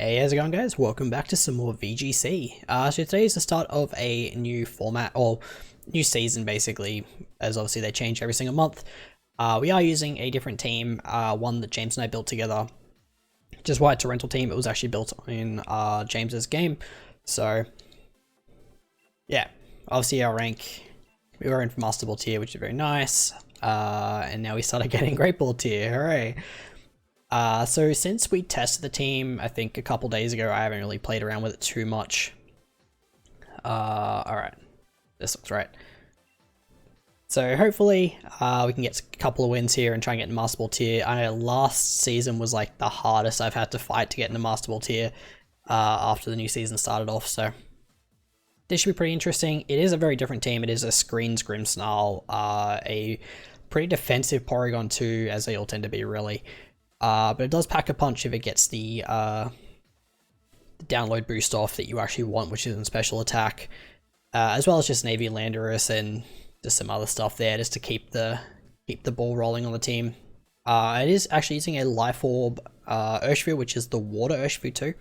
Hey, how's it going, guys? Welcome back to some more VGC. So today is the start of a new format, or new season basically, as obviously they change every single month. We are using a different team, one that James and I built together. Just why it's a rental team, it was actually built in James's game. So, yeah, obviously our rank, we were in Master Ball tier, which is very nice. And now we started getting Great Ball tier, hooray! So since we tested the team, I think a couple days ago, I haven't really played around with it too much. Alright. This looks right. So hopefully, we can get a couple of wins here and try and get in Master Ball tier. I know last season was like the hardest I've had to fight to get in the Master Ball tier, after the new season started off, so this should be pretty interesting. It is a very different team. It is a Screens Grimmsnarl, a pretty defensive Porygon too, as they all tend to be really. But it does pack a punch if it gets the download boost off that you actually want, which is in special attack, as well as just Navy Landorus and just some other stuff there, just to keep the ball rolling on the team. It is actually using a Life Orb Urshifu, which is the Water Urshifu too.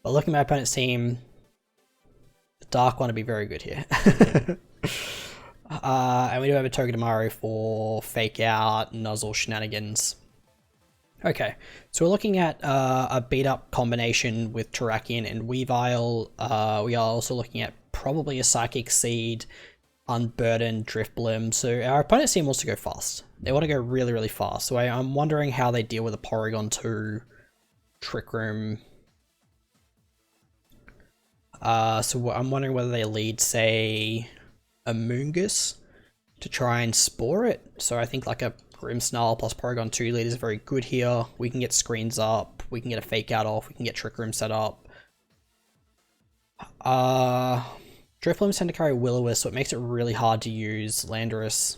But looking at my opponent's team, the Dark one would be very good here. And we do have a Togedemaru for Fake Out, Nuzzle shenanigans. Okay, so we're looking at a beat-up combination with Terrakion and Weavile. We are also looking at probably a Psychic Seed, Unburdened, Driftbloom. So our opponent's team wants to go fast. They want to go really, really fast. So I'm wondering how they deal with a Porygon 2 Trick Room. So I'm wondering whether they lead, say, a Moongus to try and spore it. So I think like a Grimmsnarl plus Porygon 2 lead is very good here. We can get screens up, we can get a Fake Out off, we can get Trick Room set up. Driftlooms tend to carry Will-O-Wisp, so it makes it really hard to use Landorus.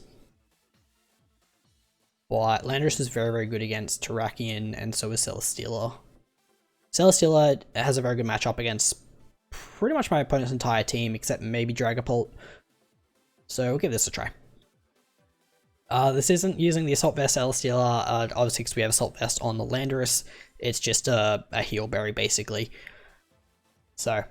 But Landorus is very, very good against Terrakion, and so is Celesteela. Celesteela has a very good matchup against pretty much my opponent's entire team, except maybe Dragapult. So we'll give this a try. This isn't using the Assault Vest Celesteela, obviously because we have Assault Vest on the Landorus. It's just a Heal Berry, basically. So,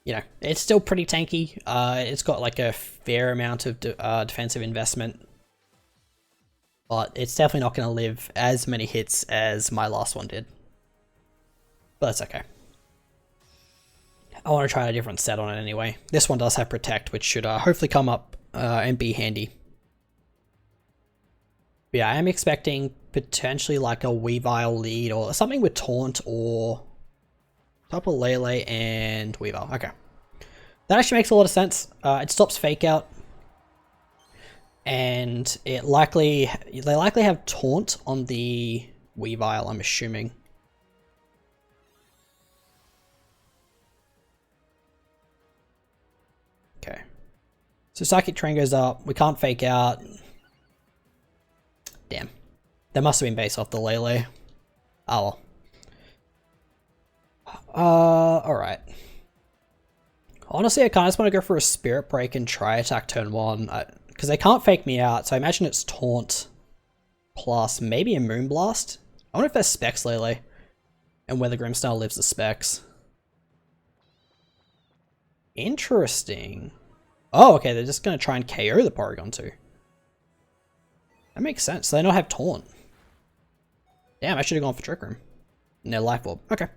you know, it's still pretty tanky. It's got like a fair amount of defensive investment. But it's definitely not going to live as many hits as my last one did. But that's okay. I want to try a different set on it anyway. This one does have Protect, which should hopefully come up and be handy. But yeah, I am expecting potentially like a Weavile lead or something with Taunt or Tapu Lele and Weavile. Okay. That actually makes a lot of sense. It stops Fake Out. And they likely have Taunt on the Weavile, I'm assuming. Okay. So Psychic Train goes up, we can't Fake Out. Damn. That must have been based off the Lele. Oh well. Alright. Honestly, I kind of just want to go for a Spirit Break and try attack turn 1. Because they can't Fake me out, so I imagine it's Taunt plus maybe a Moonblast. I wonder if there's Specs Lele. And whether Grimmsnarl lives the Specs. Interesting. Oh, okay, they're just going to try and KO the Porygon 2. That makes sense. So they don't have Taunt. Damn, I should have gone for Trick Room. No Life Orb. Okay.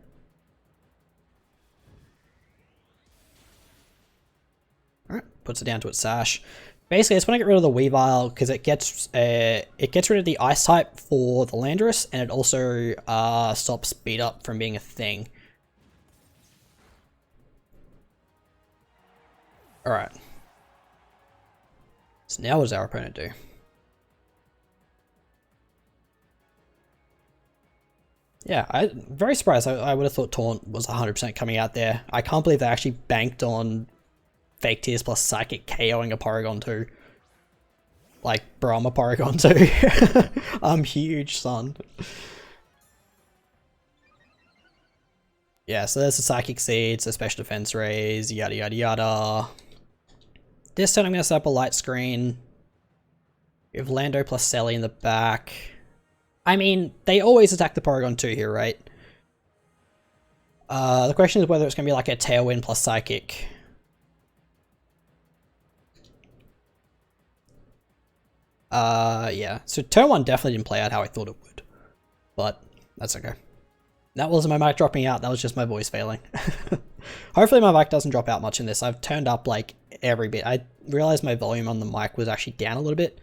Alright, puts it down to its Sash. Basically, I just want to get rid of the Weavile because it gets rid of the Ice type for the Landorus, and it also stops Beat Up from being a thing. Alright. So now what does our opponent do? Yeah, I'm very surprised. I would have thought Taunt was 100% coming out there. I can't believe they actually banked on Fake Tears plus Psychic KOing a Porygon 2. Like, bro, I'm a Porygon 2. I'm huge, son. Yeah, so there's the Psychic Seeds, the Special Defense Raise, yada yada yada. This turn I'm going to set up a light screen. We have Lando plus Selly in the back. I mean, they always attack the Porygon 2 here, right? The question is whether it's going to be like a Tailwind plus Psychic. Yeah. So turn 1 definitely didn't play out how I thought it would. But that's okay. That wasn't my mic dropping out, that was just my voice failing. Hopefully my mic doesn't drop out much in this. I've turned up like every bit. I realized my volume on the mic was actually down a little bit.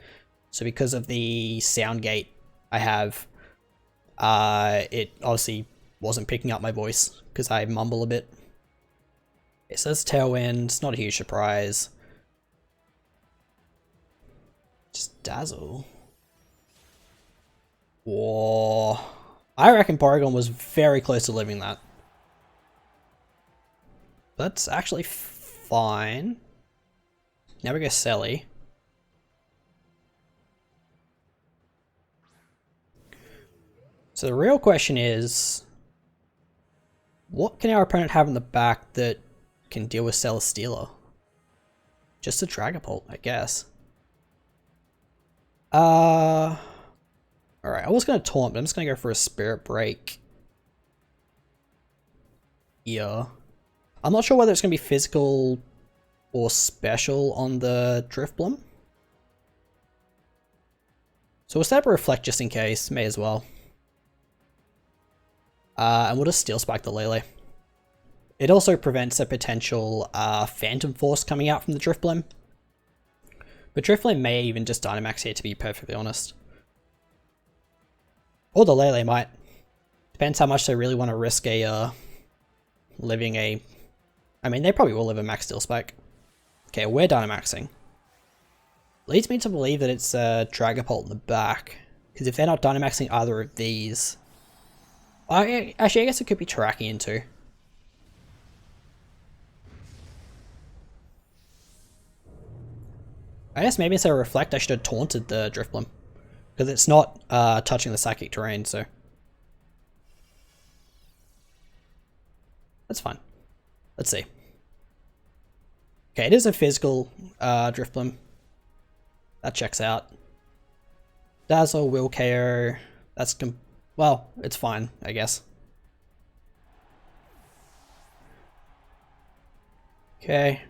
So because of the sound gate I have, it obviously wasn't picking up my voice because I mumble a bit. It says Tailwind, not a huge surprise. Just Dazzle. Whoa. I reckon Porygon was very close to living that. That's actually fine. Now we go Selly. So the real question is, what can our opponent have in the back that can deal with Celesteela? Just a Dragapult, I guess. Alright, I was going to taunt, but I'm just going to go for a Spirit Break. Yeah. I'm not sure whether it's going to be physical or special on the Drifblim. So we'll set up a Reflect just in case, may as well. And we'll just Steel Spike the Lele. It also prevents a potential Phantom Force coming out from the Drifblim. But Drifblim may even just Dynamax here, to be perfectly honest. Or the Lele might. Depends how much they really want to risk a living a... I mean, they probably will live a Max Steel Spike. Okay, we're Dynamaxing. Leads me to believe that it's Dragapult in the back. Because if they're not Dynamaxing either of these... actually, I guess it could be Terrakion too. I guess maybe instead of Reflect, I should have taunted the Drifblim. Because it's not touching the Psychic terrain, so... That's fine. Let's see. Okay, it is a physical Drifblim. That checks out. Dazzle will KO. That's... well, it's fine, I guess. Okay.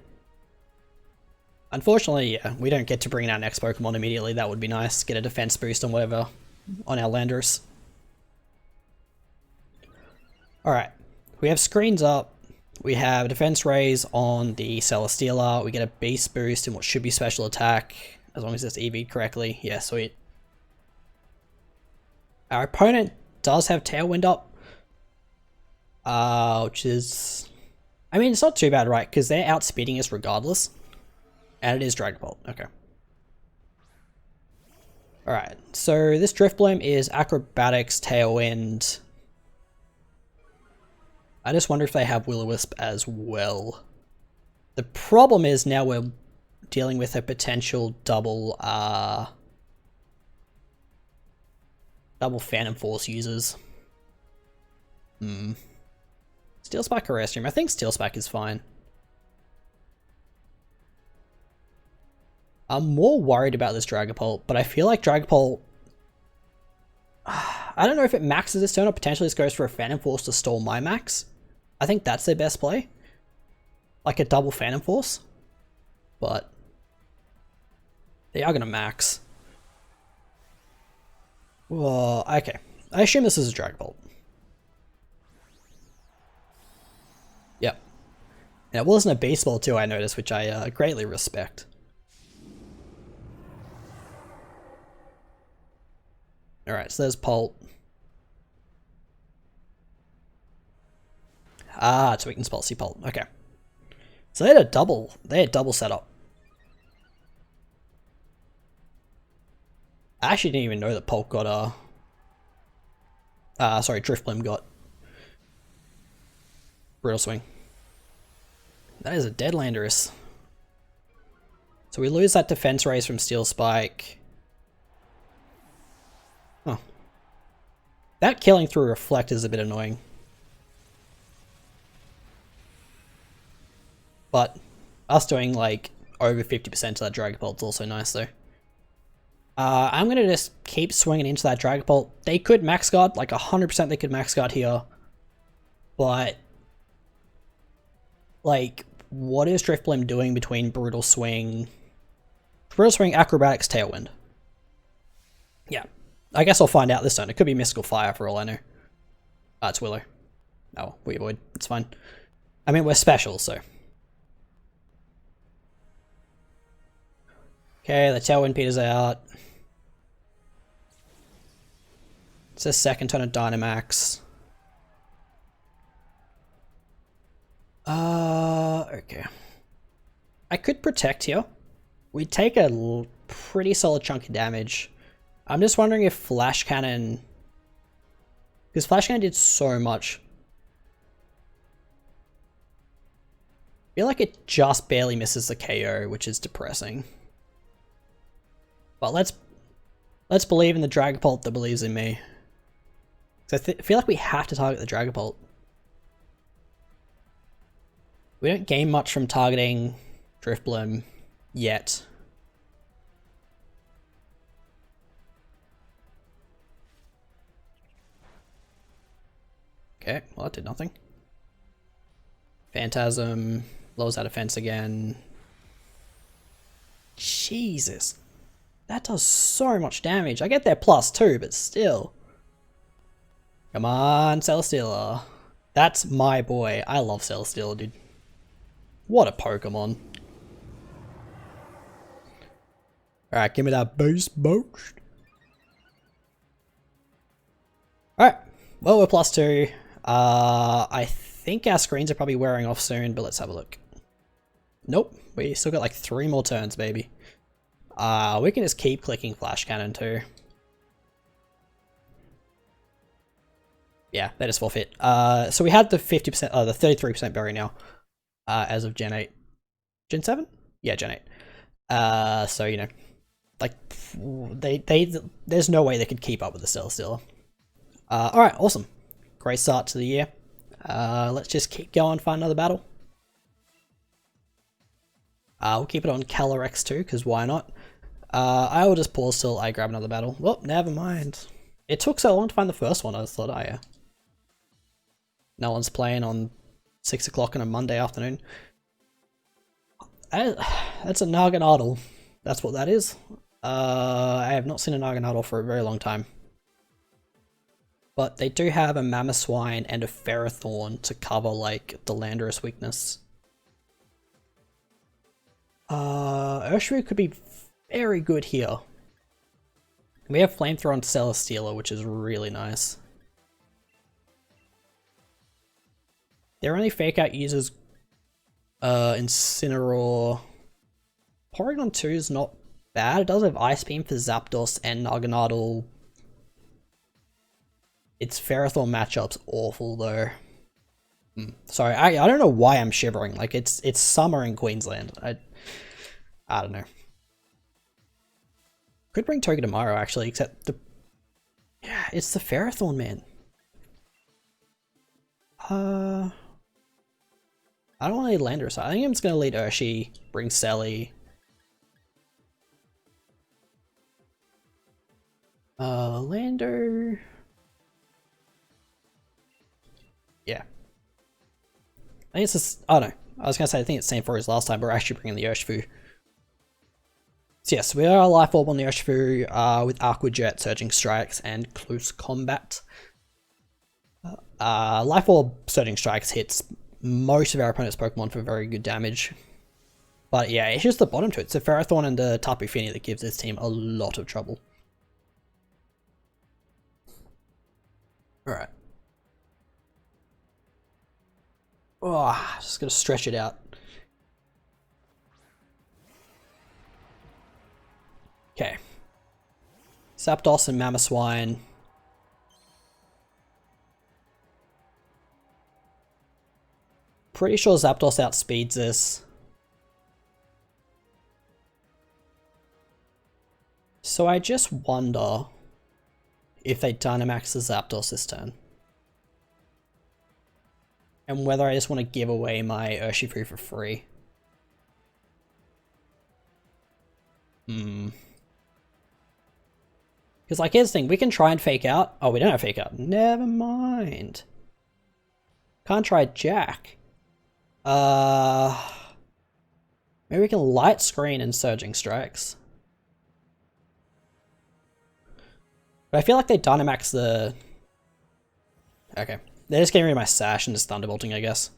Unfortunately, yeah, we don't get to bring in our next Pokemon immediately. That would be nice. Get a defense boost on whatever on our Landorus. Alright. We have screens up. We have defense raise on the Celesteela. We get a beast boost in what should be special attack. As long as it's EV'd correctly. Yeah, sweet. Our opponent does have Tailwind up. Which is... I mean, it's not too bad, right? Because they're outspeeding us regardless. And it is Dragapult. Okay. Alright, so this Drifblim is Acrobatics, Tailwind. I just wonder if they have Will-O-Wisp as well. The problem is now we're dealing with a potential double Phantom Force users. Steel Spike or Airstream? I think Steel Spike is fine. I'm more worried about this Dragapult, but I feel like Dragapult... I don't know if it maxes this turn or potentially just goes for a Phantom Force to stall my max. I think that's their best play. Like a double Phantom Force. But... they are going to max. Whoa, okay. I assume this is a Dragapult. Yep. And it wasn't a baseball too, I noticed, which I greatly respect. Alright, so there's Pult. Ah, it's weakness Pult, Pult. Okay. So they had a double setup. I actually didn't even know that Pult got sorry, Drifblim got Brutal Swing. That is a dead Landorus. So we lose that defense raise from Steel Spike. Oh. That killing through Reflect is a bit annoying. But us doing like over 50% to that Dragapult is also nice though. I'm going to just keep swinging into that Dragapult. They could Max Guard, like 100% they could Max Guard here. But Like, what is Driftblim doing between Brutal Swing, Acrobatics, Tailwind? Yeah. I guess I'll find out this turn. It could be Mystical Fire for all I know. It's Willow. Oh, we avoid. It's fine. I mean, we're special, so. Okay, the Tailwind peters out. It's a second turn of Dynamax. Okay. I could Protect here. We'd take a pretty solid chunk of damage. I'm just wondering if Flash Cannon... Because Flash Cannon did so much. I feel like it just barely misses the KO, which is depressing. But let's believe in the Dragapult that believes in me. So I feel like we have to target the Dragapult. We don't gain much from targeting Driftblim yet. Okay, well that did nothing. Phantasm lowers our defense again. Jesus. That does so much damage. I get their +2, but still. Come on, Celesteela. That's my boy. I love Celesteela, dude. What a Pokemon. Alright, give me that Beast Boost. Alright, well we're +2. I think our screens are probably wearing off soon, but let's have a look. Nope, we still got like 3 more turns, baby. We can just keep clicking Flash Cannon too. Yeah, that is forfeit. So we had the 50%, the 33% berry now, as of Gen 8. Gen 7? Yeah, Gen 8. So, you know, like, there's no way they could keep up with the Celesteela. Alright, awesome. Great start to the year. Let's just keep going, find another battle. We'll keep it on Calyrex too, because why not? I will just pause till I grab another battle. Well, never mind. It took so long to find the first one, I just thought, no one's playing on 6 o'clock on a Monday afternoon. That's a Naganadel. That's what that is. I have not seen a Naganadel for a very long time. But they do have a Mamoswine and a Ferrothorn to cover, like, the Landorus weakness. Urshifu could be very good here. We have Flamethrower on Celesteela, which is really nice. Their only Fake Out uses Incineroar. Porygon 2 is not bad. It does have Ice Beam for Zapdos and Naganadel. Its Ferrothorn matchup's awful though. Sorry, I don't know why I'm shivering. Like it's summer in Queensland. I don't know. Could bring Togedemaru actually, except it's the Ferrothorn, man. I don't want to lead Landorus. I think I'm just gonna lead Urshi, bring Selly. Lando. Yeah. I think it's just, I don't know. I was gonna say I think it's the same for his last time, but we're actually bringing the Urshifu. So yes, we are Life Orb on the Urshifu with Aqua Jet, Surging Strikes, and Close Combat. Life Orb Surging Strikes hits most of our opponent's Pokemon for very good damage. But yeah, it's just the bottom two. It's the Ferrothorn and the Tapu Fini that gives this team a lot of trouble. Alright. Oh, just gonna stretch it out. Okay. Zapdos and Mamoswine. Pretty sure Zapdos outspeeds this. So I just wonder if they Dynamax the Zapdos this turn. And whether I just want to give away my Urshifu for free. Because like here's the thing, we can try and Fake Out. Oh, we don't have Fake Out. Never mind. Can't try Jack. Uh, Maybe we can light screen and surging strikes. But I feel like they Dynamax the... Okay. They're just getting rid of my Sash and just Thunderbolting, I guess.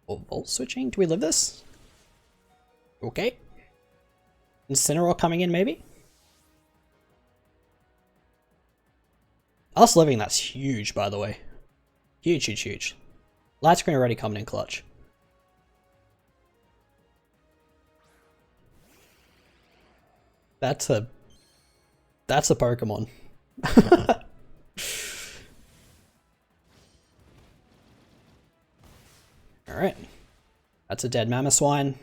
Or Volt switching? Do we live this? Okay. Incineroar coming in, maybe? Us living, that's huge, by the way. Huge, huge, huge. Light screen already coming in clutch. That's a Pokemon. Alright. That's a dead Mamoswine.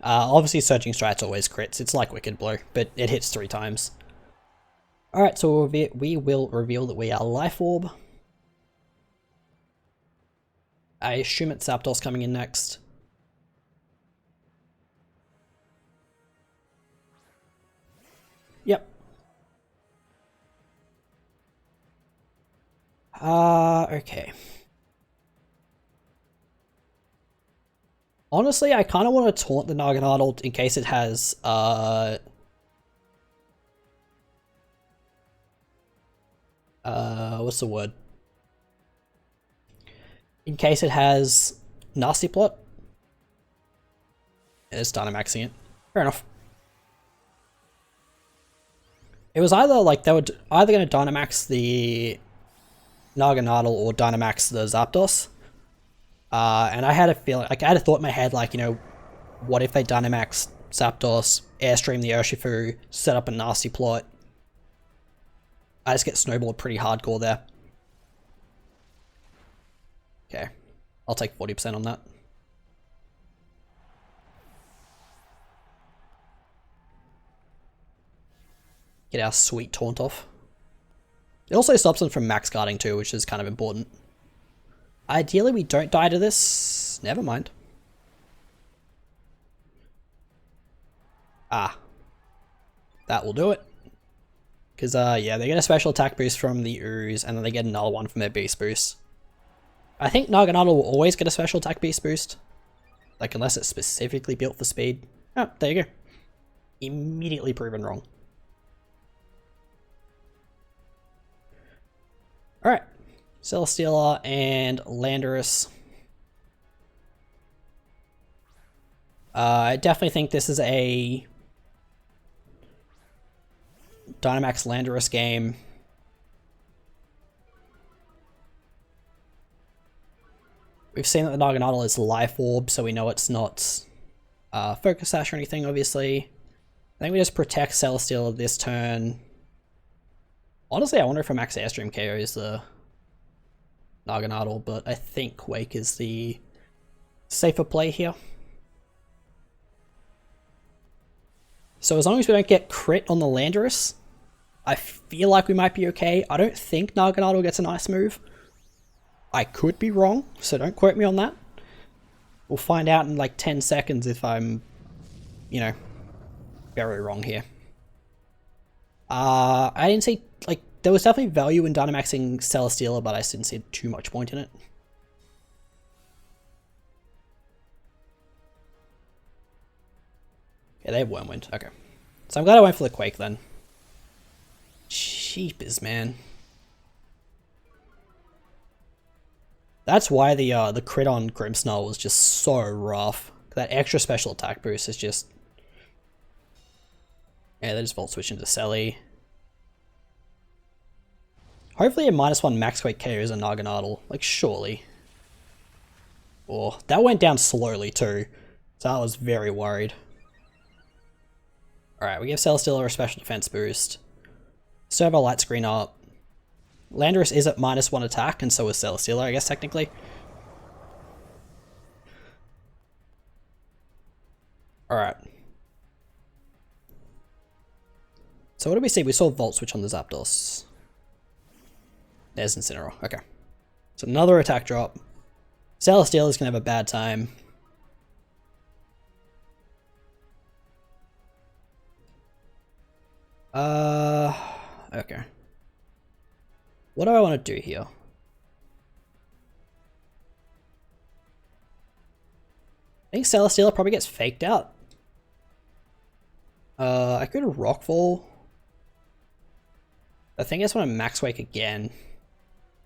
Obviously Surging Strike's always crits. It's like Wicked Blow, but it hits 3 times. Alright, so we will reveal that we are Life Orb. I assume it's Zapdos coming in next. Yep. Okay. Honestly, I kind of want to taunt the Naganadel in case it has, what's the word? In case it has Nasty Plot. It's Dynamaxing it. Fair enough. It was either like they were either going to Dynamax the Naganadel or Dynamax the Zapdos. And I had a feeling, like I had a thought in my head, like, you know, what if they Dynamax Zapdos, Airstream the Urshifu, set up a Nasty Plot. I just get snowballed pretty hardcore there. Okay, I'll take 40% on that. Get our sweet taunt off. It also stops them from max guarding too, which is kind of important. Ideally we don't die to this. Never mind. Ah. That will do it. Because, yeah, they get a special attack boost from the Ooze, and then they get another one from their Beast Boost. I think Naganadel will always get a special attack Beast Boost. Like, unless it's specifically built for speed. Oh, there you go. Immediately proven wrong. Alright. Celesteela and Landorus. I definitely think this is a Dynamax Landorus game. We've seen that the Naganadel is Life Orb, so we know it's not Focus Sash or anything, obviously. I think we just protect Celesteela this turn. Honestly, I wonder if a Max Airstream KOs the Naganadel, but I think Wake is the safer play here. So as long as we don't get crit on the Landorus, I feel like we might be okay. I don't think Naganadel gets an Ice move. I could be wrong, so don't quote me on that. We'll find out in like 10 seconds if I'm, you know, very wrong here. I didn't see, like, there was definitely value in Dynamaxing Celesteela, but I just didn't see too much point in it. Yeah, they have Wormwind. Okay. So I'm glad I went for the Quake then. Cheapers, man. That's why the crit on Grimmsnarl was just so rough. That extra special attack boost is just... Yeah, they just Volt Switch into Selly. Hopefully a -1 Max Quake KOs a Naganadel. Like, surely. Oh, that went down slowly too. So I was very worried. Alright, we give Celesteela a special defense boost. Servo Light Screen up. Landorus is at -1 attack, and so is Celesteela, I guess, technically. Alright. So what did we see? We saw Volt Switch on the Zapdos. There's Incineroar. Okay. So another attack drop. Celesteela is going to have a bad time. Okay. What do I want to do here? I think Celesteela probably gets faked out. I could Rockfall. I think I just want to Max Wake again.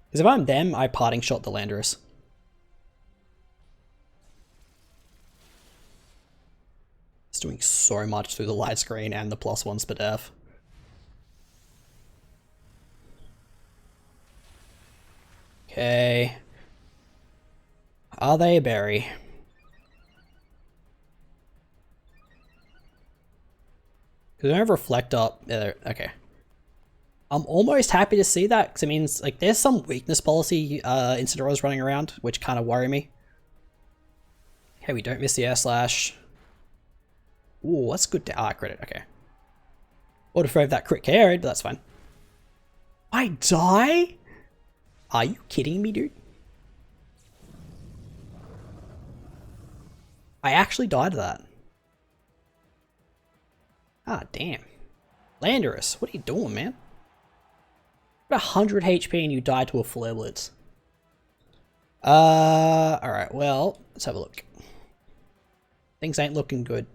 Because if I'm them, I parting shot the Landorus. It's doing so much through the light screen and the +1 Spadef. Okay. Are they a berry? Because I don't reflect up. Yeah, okay. I'm almost happy to see that because it means like there's some weakness policy Incineroars running around, which kind of worry me. Okay, we don't miss the air slash. Ooh, that's good. Credit. Okay. Would have that crit carried, but that's fine. I die? Are you kidding me, dude? I actually died to that. Ah, damn. Landorus, what are you doing, man? 100 HP and you die to a Flare Blitz. Alright, well, let's have a look. Things ain't looking good.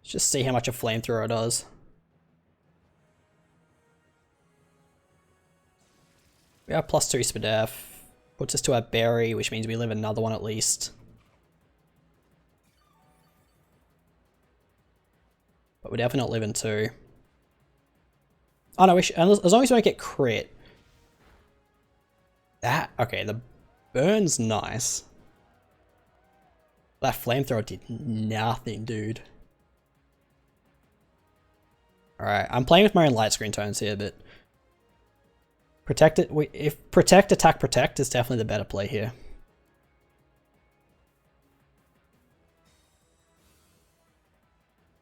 Let's just see how much a Flamethrower does. We are +2 Spadef. Puts us to our berry, which means we live another one at least. But we're definitely not living 2. Oh no, as long as we don't get crit. That, okay, the burn's nice. That Flamethrower did nothing, dude. Alright, I'm playing with my own light screen tones here, but protect it. If protect, attack, protect is definitely the better play here.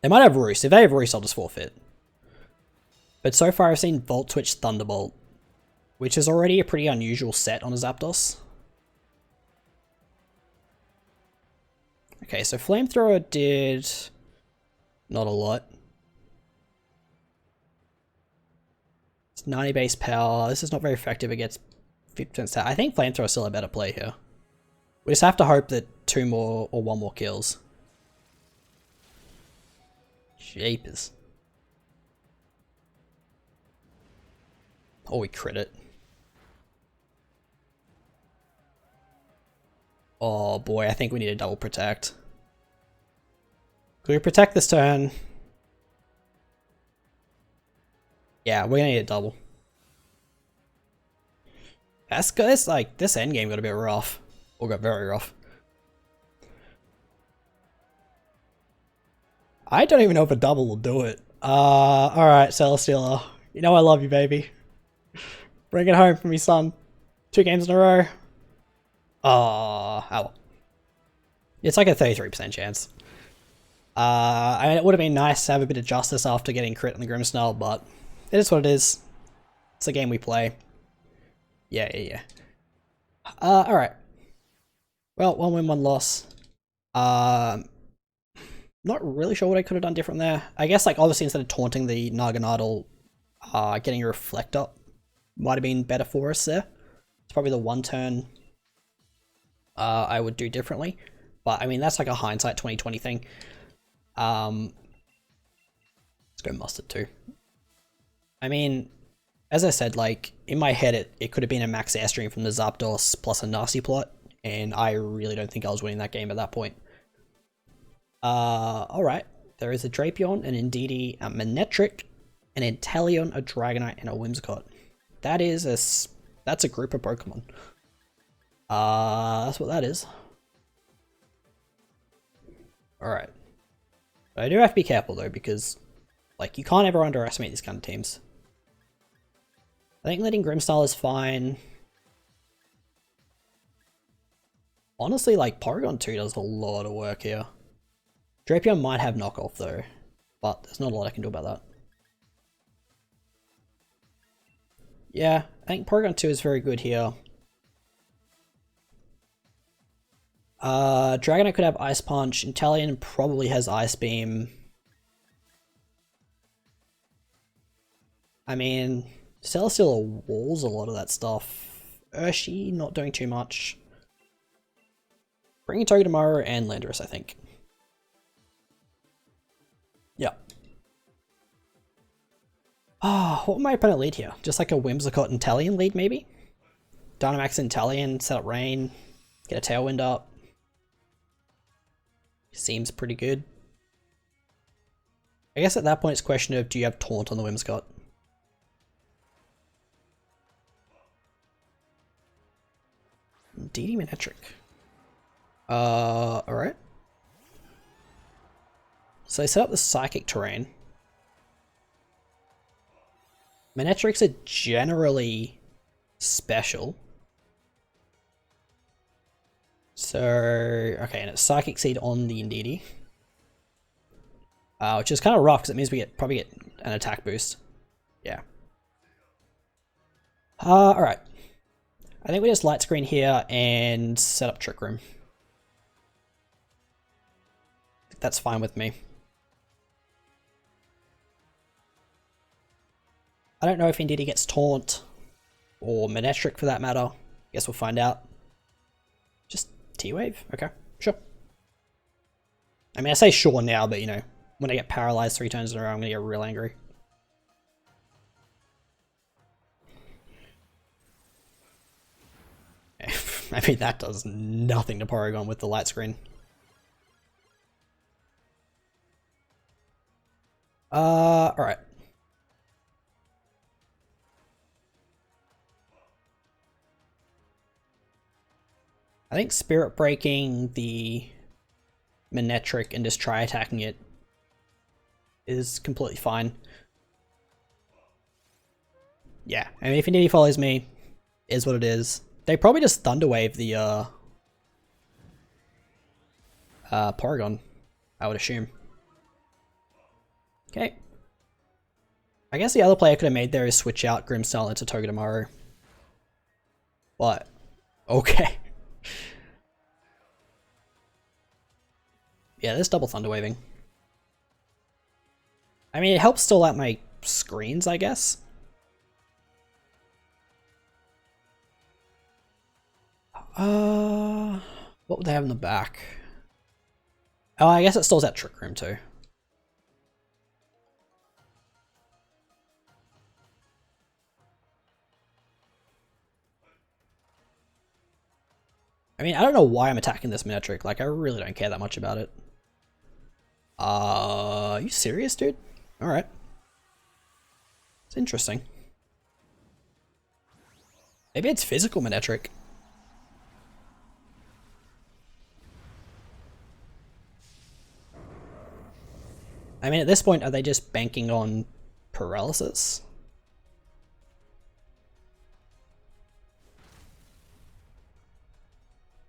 They might have Roost. If they have Roost, I'll just forfeit. But so far I've seen Volt Twitch Thunderbolt, which is already a pretty unusual set on a Zapdos. Okay, so Flamethrower did not a lot. It's 90 base power. This is not very effective against 50% stat. I think Flamethrower is still a better play here. We just have to hope that 2 more or 1 more kills. Jeepers. Oh, we crit it. Oh boy, I think we need a double protect. Could we protect this turn? Yeah, we're gonna need a double. That's like, this endgame got a bit rough. Or got very rough. I don't even know if a double will do it. Alright, Celesteela. You know I love you, baby. Bring it home for me, son. 2 games in a row. Oh well. It's like a 33% chance. I mean, it would have been nice to have a bit of justice after getting crit on the Grimmsnarl, but it is what it is. It's a game we play. Yeah. Alright. Well, 1 win, 1 loss. Not really sure what I could have done different there. I guess, like, obviously instead of taunting the Naganadel, getting a Reflect Up might have been better for us there. It's probably the 1 turn I would do differently. But, I mean, that's like a hindsight 2020 thing. Let's go Mustard too. I mean, as I said, like, in my head, it could have been a max airstream from the Zapdos plus a nasty plot, and I really don't think I was winning that game at that point. Alright. There is a Drapion, an Indeedee, a Manectric, an Inteleon, a Dragonite, and a Whimsicott. That's a group of Pokemon. That's what that is. Alright. I do have to be careful though, because, like, you can't ever underestimate these kind of teams. I think letting Grimmsnarl is fine. Honestly, like, Porygon 2 does a lot of work here. Drapion might have knockoff though, but there's not a lot I can do about that. Yeah, I think Porygon 2 is very good here. Dragonite could have Ice Punch. Inteleon probably has Ice Beam. I mean, Celesteela walls a lot of that stuff. Urshi not doing too much. Bringing Togedemaru and Landorus, I think. Yeah. Ah, what would my opponent lead here? Just like a Whimsicott Inteleon lead, maybe? Dynamax Inteleon, set up Rain, get a Tailwind up. Seems pretty good. I guess at that point it's a question of, do you have Taunt on the Whimsicott? DD Manectric. Alright. So they set up the Psychic Terrain. Manectrics are generally special. So, okay, and it's Psychic Seed on the Indeedee. Which is kind of rough because it means we probably get an attack boost. Yeah. Alright. I think we just light screen here and set up Trick Room. That's fine with me. I don't know if Indeedee gets Taunt or Manectric for that matter. Guess we'll find out. Just T-Wave? Okay, sure. I mean, I say sure now, but you know, when I get paralyzed 3 turns in a row, I'm gonna get real angry. I mean, that does nothing to Porygon with the light screen. Alright. I think Spirit Breaking the Manectric and just try attacking it is completely fine. Yeah, I mean, if Indeedee follows me, is what it is. They probably just Thunder Wave the Porygon, I would assume. Okay. I guess the other play I could have made there is switch out Grimmsnarl into Togedemaru. But, okay. Yeah, there's double Thunder Waving. I mean, it helps still out my screens, I guess. What would they have in the back? Oh, I guess it stalls out Trick Room too. I mean, I don't know why I'm attacking this Manectric. Like, I really don't care that much about it. Are you serious, dude? Alright. It's interesting. Maybe it's physical Manectric. I mean, at this point, are they just banking on paralysis?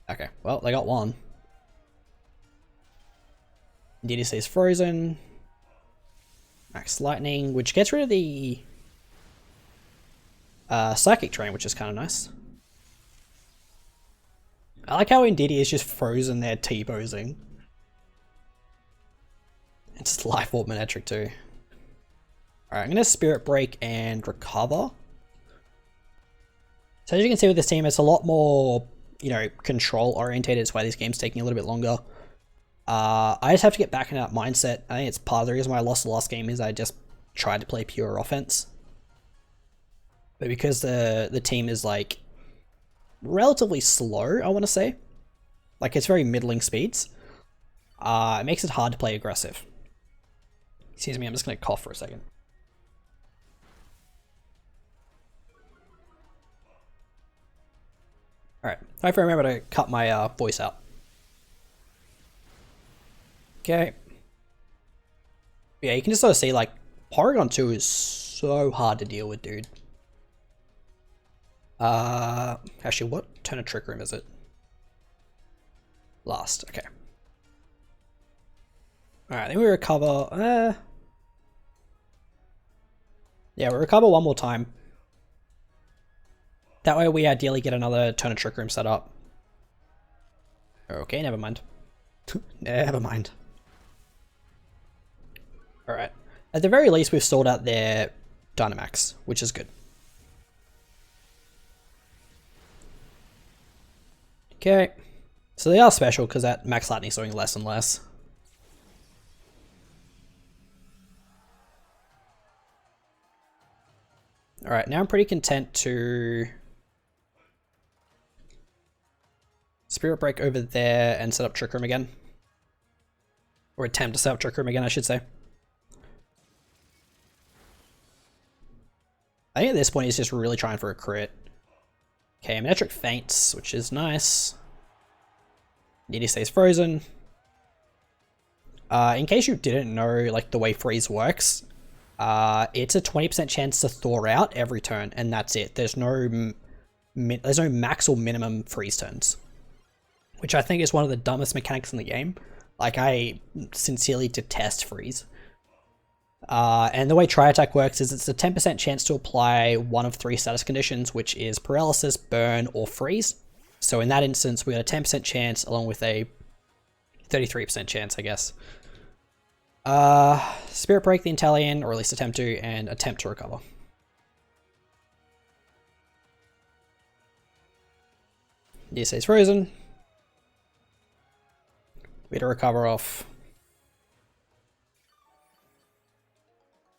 Okay, well, they got one. Indeedee stays frozen. Max Lightning, which gets rid of the Psychic Terrain, which is kind of nice. I like how Indeedee is just frozen there T-posing. It's just Life Orb Manectric too. Alright, I'm going to Spirit Break and Recover. So as you can see with this team, it's a lot more, you know, control orientated. It's why this game's taking a little bit longer. I just have to get back in that mindset. I think it's part of the reason why I lost the last game is I just tried to play pure offense. But because the team is like relatively slow, I want to say. Like it's very middling speeds. It makes it hard to play aggressive. Excuse me, I'm just going to cough for a second. Alright, if I remember to cut my voice out. Okay. Yeah, you can just sort of see, like, Porygon 2 is so hard to deal with, dude. Actually, what turn of Trick Room is it? Last, okay. Alright, then we recover, yeah, we recover one more time. That way we ideally get another turn of Trick Room set up. Okay, never mind. Never mind. Alright. At the very least, we've sold out their Dynamax, which is good. Okay. So they are special because that Max Lightning's doing less and less. Alright, now I'm pretty content to Spirit Break over there and set up Trick Room again. Or attempt to set up Trick Room again, I should say. I think at this point he's just really trying for a crit. Okay, Metric faints, which is nice. Niddy stays frozen. In case you didn't know, like, the way freeze works, it's a 20% chance to thaw out every turn, and that's it. There's no max or minimum freeze turns, which I think is one of the dumbest mechanics in the game. Like, I sincerely detest freeze. And the way Tri-Attack works is it's a 10% chance to apply one of 3 status conditions, which is Paralysis, Burn, or Freeze. So in that instance, we got a 10% chance along with a 33% chance, I guess. Spirit Break the Inteleon, or at least attempt to, and attempt to recover. He stays frozen. We to recover off.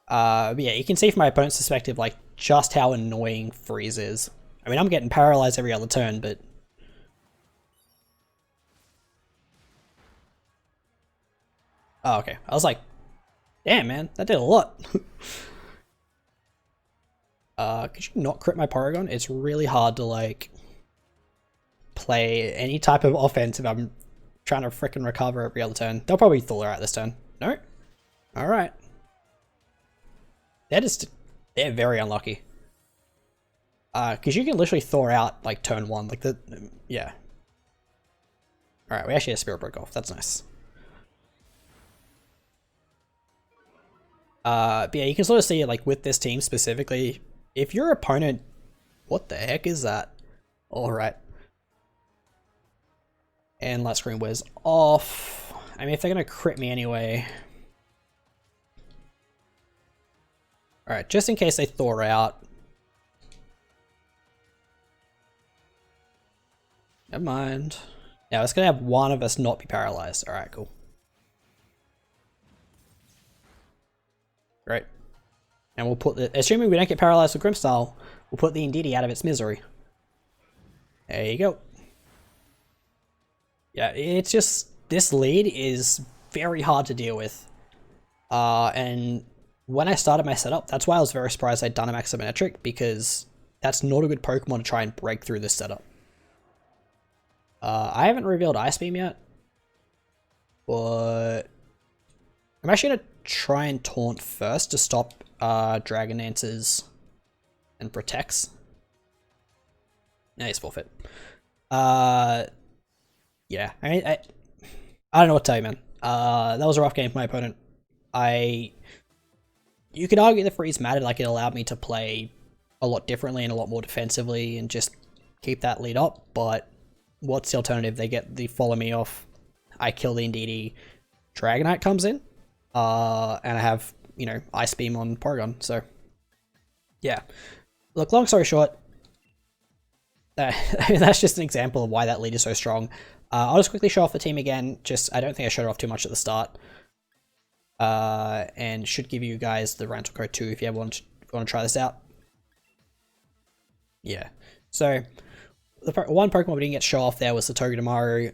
But yeah, you can see from my opponent's perspective, like, just how annoying freeze is. I mean, I'm getting paralyzed every other turn, but... Oh, okay. I was like, damn, man, that did a lot. Could you not crit my Porygon? It's really hard to, like, play any type of offense if I'm trying to frickin' recover every other turn. They'll probably thaw out this turn. No? Alright. They're very unlucky. Because you can literally thaw out, like, turn 1. Like, yeah. Alright, we actually have Spirit Break off. That's nice. But yeah, you can sort of see, like, with this team specifically, if your opponent... What the heck is that? Alright. And Light Screen wears off. I mean, if they're going to crit me anyway... Alright, just in case they thaw out. Never mind. Now it's going to have one of us not be paralyzed. Alright, cool. Great. And we'll put the... Assuming we don't get paralyzed with Grimmstyle, we'll put the Indeedee out of its misery. There you go. Yeah, it's just... This lead is very hard to deal with. And... When I started my setup, that's why I was very surprised I'd Dynamax a Manectric, because that's not a good Pokemon to try and break through this setup. I haven't revealed Ice Beam yet, but I'm actually going to try and Taunt first to stop Dragon Dances and Protects. Now he's forfeit. Yeah, I mean, I don't know what to tell you, man. That was a rough game for my opponent. You could argue the freeze mattered, like it allowed me to play a lot differently and a lot more defensively and just keep that lead up, but what's the alternative? They get the follow me off, I kill the Indeedee, Dragonite comes in, and I have, you know, Ice Beam on Porygon, so yeah. Look, long story short, that's just an example of why that lead is so strong. I'll just quickly show off the team again, I don't think I showed it off too much at the start. And should give you guys the rental code too if you ever want to try this out. Yeah, so the one Pokemon we didn't get show off there was the Togedemaru.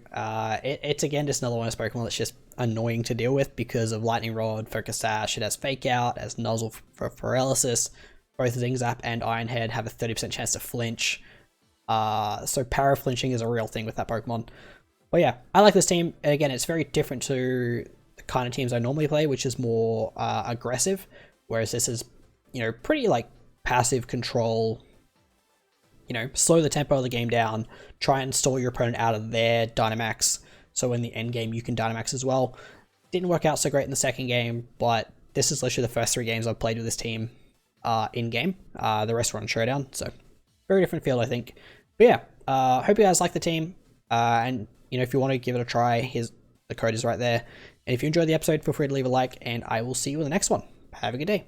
It's again just another one of those Pokemon that's just annoying to deal with because of Lightning Rod, Focus Sash. It has Fake Out, it has Nuzzle for Paralysis. Both Zing Zap and Iron Head have a 30% chance to flinch. So para flinching is a real thing with that Pokemon. But yeah, I like this team. Again, it's very different to kind of teams I normally play, which is more aggressive, whereas this is, you know, pretty like passive control, you know, slow the tempo of the game down, try and stall your opponent out of their Dynamax, so in the end game you can Dynamax as well. Didn't work out so great in the second game, but this is literally the first 3 games I've played with this team in game. The rest were on Showdown, so very different field, I think. But yeah, hope you guys like the team, and you know, if you want to give it a try, here's the code is right there. And if you enjoyed the episode, feel free to leave a like, and I will see you in the next one. Have a good day.